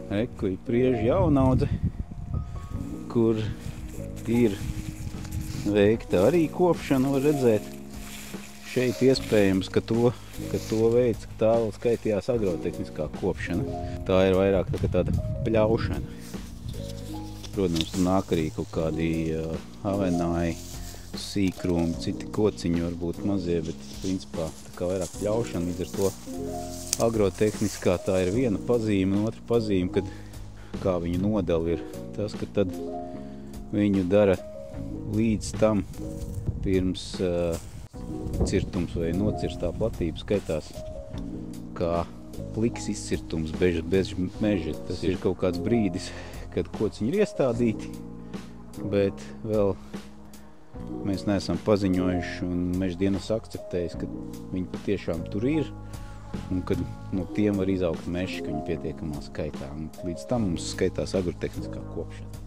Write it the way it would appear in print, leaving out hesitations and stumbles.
Reku ir priežu jaunaudze, kur ir veikta arī kopšana, var redzēt. Šeit iespējams, ka to veids, tā vēl skaitījās agrotehniskā kopšana. Tā ir vairāk tāda pļaušana. Protams, tur nāk arī kaut kādi avenaji, sīkrumi, citi kociņi varbūt mazie, bet principā tā kā vairāk pļaušana. Līdz ar to agrotehniskā tā ir viena pazīme, un otra pazīme, kad kā viņu nodala ir tas, ka tad viņu dara līdz tam pirms cirtums vai nocirstā platība skaitās kā pliks izcirtums bez meža. Tas ir kaut kāds brīdis, kad kociņi ir iestādīti, bet vēl mēs neesam paziņojuši un meža dienas akceptējis, ka viņi patiešām tur ir un kad no tiem var izaugt meži, ka viņi pietiekamā skaitā. Un līdz tam mums skaitās agrotehniskā kopšana.